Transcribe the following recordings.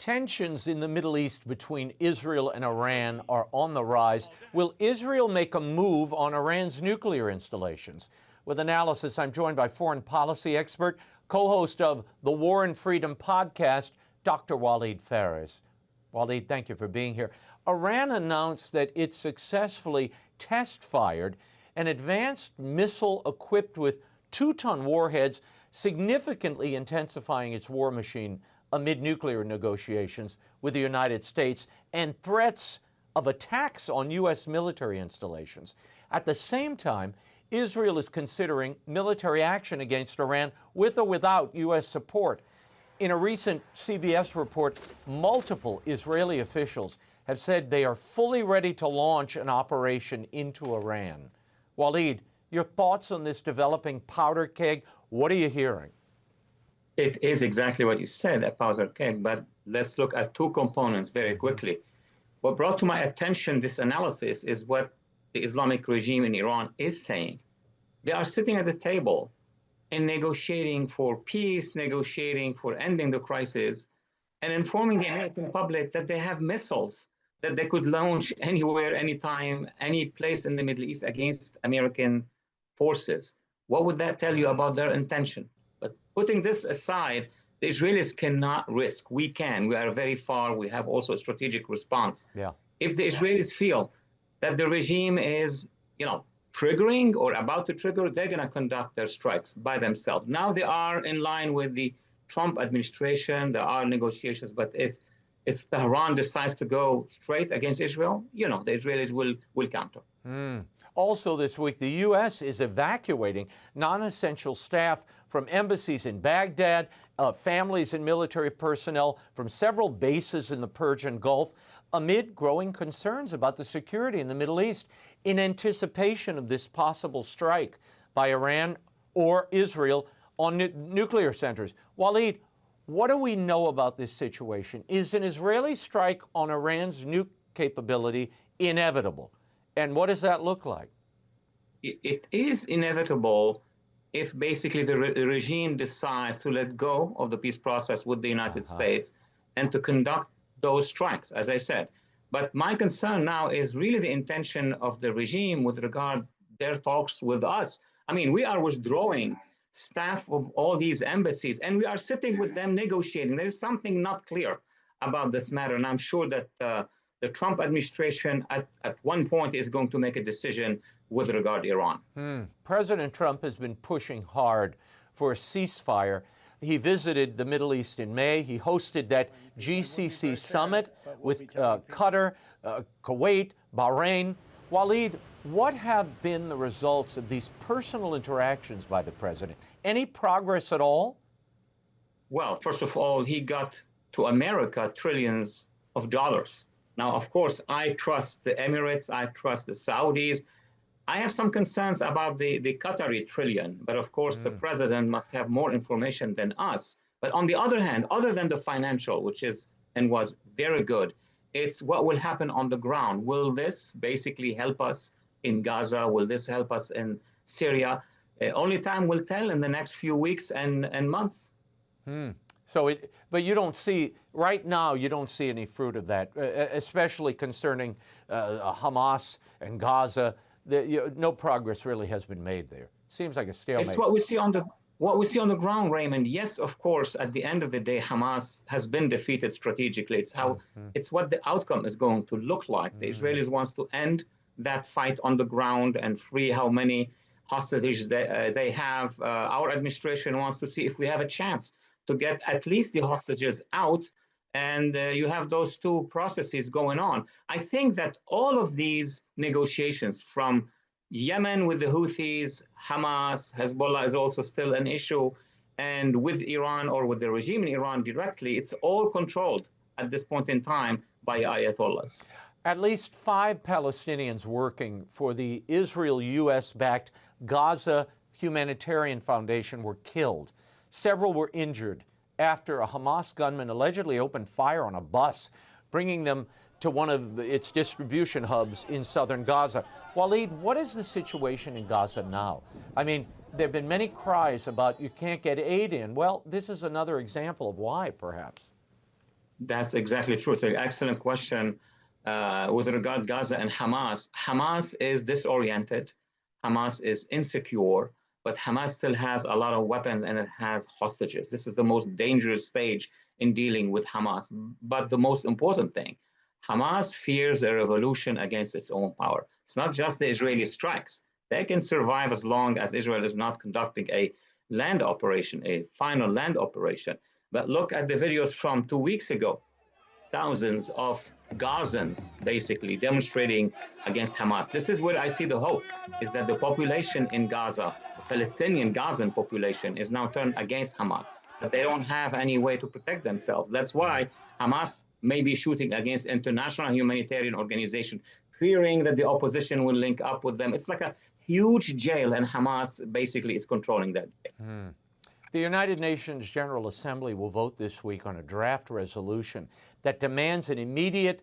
Tensions in the Middle East between Israel and Iran are on the rise. Will Israel make a move on Iran's nuclear installations? With analysis, I'm joined by foreign policy expert, co-host of the War and Freedom podcast, Dr. Walid Phares. Walid, thank you for being here. Iran announced that it successfully test-fired an advanced missile equipped with 2-ton warheads, significantly intensifying its war machine amid nuclear negotiations with the United States and threats of attacks on U.S. military installations. At the same time, Israel is considering military action against Iran with or without U.S. support. In a recent CBS report, multiple Israeli officials have said they are fully ready to launch an operation into Iran. Walid, your thoughts on this developing powder keg? What are you hearing? It is exactly what you said, a powder keg, but let's look at two components very quickly. What brought to my attention this analysis is what the Islamic regime in Iran is saying. They are sitting at the table and negotiating for peace, negotiating for ending the crisis, and informing the American public that they have missiles that they could launch anywhere, anytime, any place in the Middle East against American forces. What would that tell you about their intention? But putting this aside, the Israelis cannot risk. We can. We are very far. We have also a strategic response. Yeah. If the Israelis feel that the regime is, triggering or about to trigger, they're going to conduct their strikes by themselves. Now they are in line with the Trump administration. There are negotiations. But if Tehran decides to go straight against Israel, the Israelis will counter. Also this week, the U.S. is evacuating non-essential staff from embassies in Baghdad, families and military personnel from several bases in the Persian Gulf, amid growing concerns about the security in the Middle East in anticipation of this possible strike by Iran or Israel on nuclear centers. Walid, what do we know about this situation? Is an Israeli strike on Iran's nuke capability inevitable? And what does that look like? It is inevitable if basically the regime decides to let go of the peace process with the United States and to conduct those strikes, as I said. But my concern now is really the intention of the regime with regard to their talks with us. I mean, we are withdrawing staff of all these embassies, and we are sitting with them negotiating. There is something not clear about this matter, and I'm sure that the Trump administration at one point is going to make a decision with regard to Iran. President Trump has been pushing hard for a ceasefire. He visited the Middle East in May. He hosted that GCC summit with Qatar, Kuwait, Bahrain. Walid, what have been the results of these personal interactions by the president? Any progress at all? Well, first of all, he got to America trillions of dollars. Now, of course, I trust the Emirates, I trust the Saudis. I have some concerns about the Qatari trillion, but of course, the president must have more information than us. But on the other hand, other than the financial, which is and was very good, it's what will happen on the ground. Will this basically help us in Gaza? Will this help us in Syria? Only time will tell in the next few weeks and months. But you don't see, right now, you don't see any fruit of that, especially concerning Hamas and Gaza. No progress really has been made there. Seems like a stalemate. It's what we see on the ground, Raymond. Yes, of course, at the end of the day, Hamas has been defeated strategically. It's what the outcome is going to look like. The Israelis wants to end that fight on the ground and free how many hostages they have. Our administration wants to see if we have a chance to get at least the hostages out, and you have those two processes going on. I think that all of these negotiations from Yemen with the Houthis, Hamas, Hezbollah is also still an issue, and with Iran or with the regime in Iran directly, it's all controlled at this point in time by Ayatollahs. At least 5 Palestinians working for the Israel-US-backed Gaza Humanitarian Foundation were killed. Several were injured after a Hamas gunman allegedly opened fire on a bus, bringing them to one of its distribution hubs in southern Gaza. Walid, what is the situation in Gaza now? I mean, there have been many cries about you can't get aid in. Well, this is another example of why, perhaps. That's exactly true. It's an excellent question with regard to Gaza and Hamas. Hamas is disoriented. Hamas is insecure, but Hamas still has a lot of weapons and it has hostages. This is the most dangerous stage in dealing with Hamas. But the most important thing, Hamas fears a revolution against its own power. It's not just the Israeli strikes. They can survive as long as Israel is not conducting a land operation, a final land operation. But look at the videos from 2 weeks ago. Thousands of Gazans basically demonstrating against Hamas. This is where I see the hope, is that the population in Gaza, the Palestinian Gazan population, is now turned against Hamas, that they don't have any way to protect themselves. That's why Hamas may be shooting against international humanitarian organizations, fearing that the opposition will link up with them. It's like a huge jail, and Hamas basically is controlling that. The United Nations General Assembly will vote this week on a draft resolution that demands an immediate,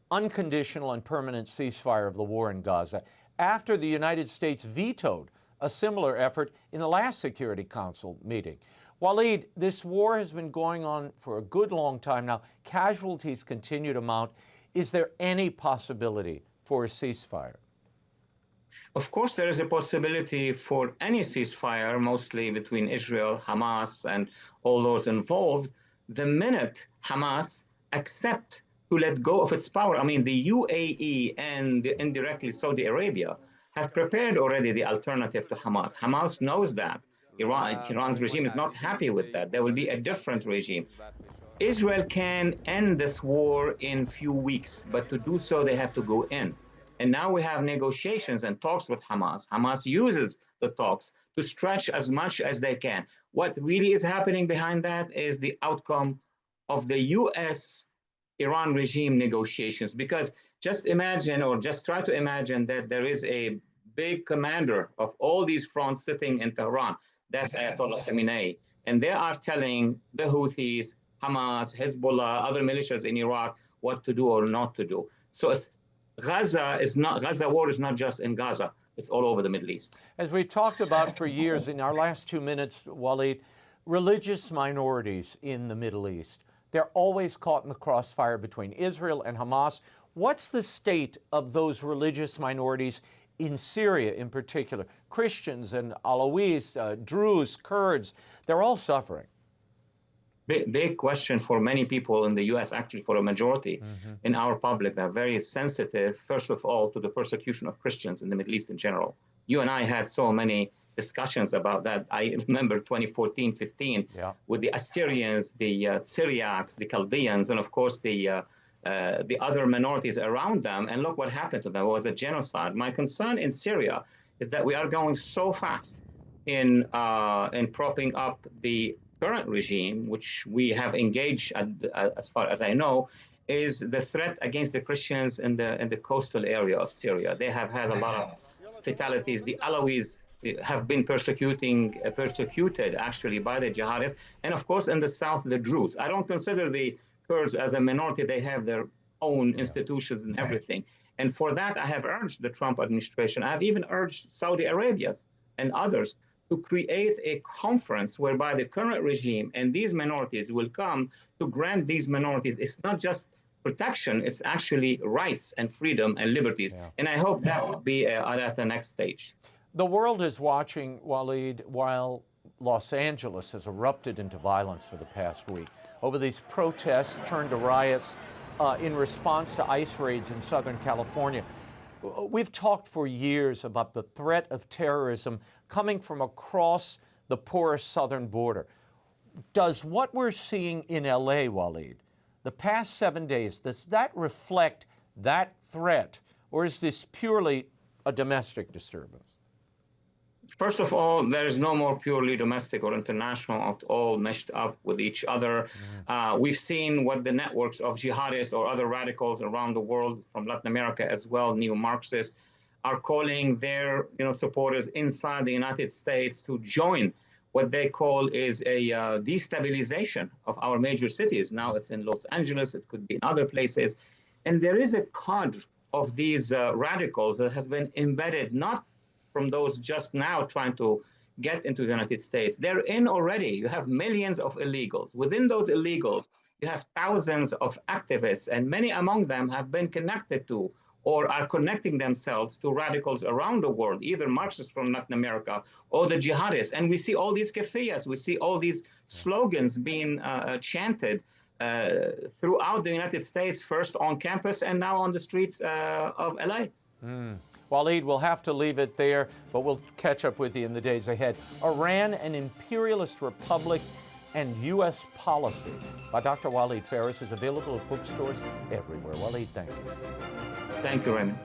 unconditional, and permanent ceasefire of the war in Gaza after the United States vetoed a similar effort in the last Security Council meeting. Walid, this war has been going on for a good long time now. Casualties continue to mount. Is there any possibility for a ceasefire? Of course, there is a possibility for any ceasefire, mostly between Israel, Hamas, and all those involved, the minute Hamas accept to let go of its power. I mean, the UAE and indirectly Saudi Arabia have prepared already the alternative to Hamas. Hamas knows that. Iran's regime is not happy with that. There will be a different regime. Israel can end this war in few weeks, but to do so, they have to go in. And now we have negotiations and talks with Hamas. Hamas uses the talks to stretch as much as they can. What really is happening behind that is the outcome of the US-Iran regime negotiations. Because just imagine, or just try to imagine, that there is a big commander of all these fronts sitting in Tehran. That's Ayatollah Khamenei. And they are telling the Houthis, Hamas, Hezbollah, other militias in Iraq what to do or not to do. So Gaza war is not just in Gaza. It's all over the Middle East. As we've talked about for years, in our last 2 minutes, Walid, religious minorities in the Middle East, they're always caught in the crossfire between Israel and Hamas. What's the state of those religious minorities in Syria in particular? Christians and Alawis, Druze, Kurds, they're all suffering. Big question for many people in the U.S., actually for a majority in our public. They're very sensitive, first of all, to the persecution of Christians in the Middle East in general. You and I had so many discussions about that. I remember 2014, 15, with the Assyrians, the Syriacs, the Chaldeans, and of course the other minorities around them. And look what happened to them. It was a genocide. My concern in Syria is that we are going so fast in propping up the current regime, which we have engaged, as far as I know, is the threat against the Christians in the coastal area of Syria. They have had a lot of fatalities. The Alawis have been persecuted actually by the jihadists, and of course in the south, the Druze. I don't consider the Kurds as a minority. They have their own institutions and everything. And for that, I have urged the Trump administration. I have even urged Saudi Arabia and others to create a conference whereby the current regime and these minorities will come to grant these minorities. It's not just protection, it's actually rights and freedom and liberties. And I hope that would be at the next stage. The world is watching, Walid, while Los Angeles has erupted into violence for the past week over these protests turned to riots in response to ICE raids in Southern California. We've talked for years about the threat of terrorism coming from across the porous southern border. Does what we're seeing in LA, Walid, the past 7 days, does that reflect that threat, or is this purely a domestic disturbance? First of all, there is no more purely domestic or international at all meshed up with each other. We've seen what the networks of jihadists or other radicals around the world, from Latin America as well, neo-Marxists, are calling their supporters inside the United States to join what they call is a destabilization of our major cities. Now it's in Los Angeles, it could be in other places. And there is a cadre of these radicals that has been embedded, not from those just now trying to get into the United States. They're in already. You have millions of illegals. Within those illegals, you have thousands of activists, and many among them have been connected to or are connecting themselves to radicals around the world, either Marxists from Latin America or the jihadists. And we see all these keffiyas, we see all these slogans being chanted throughout the United States, first on campus and now on the streets of LA. Walid, we'll have to leave it there, but we'll catch up with you in the days ahead. Iran, an Imperialist Republic, and U.S. Policy by Dr. Walid Phares is available at bookstores everywhere. Walid, thank you. Thank you, Raymond.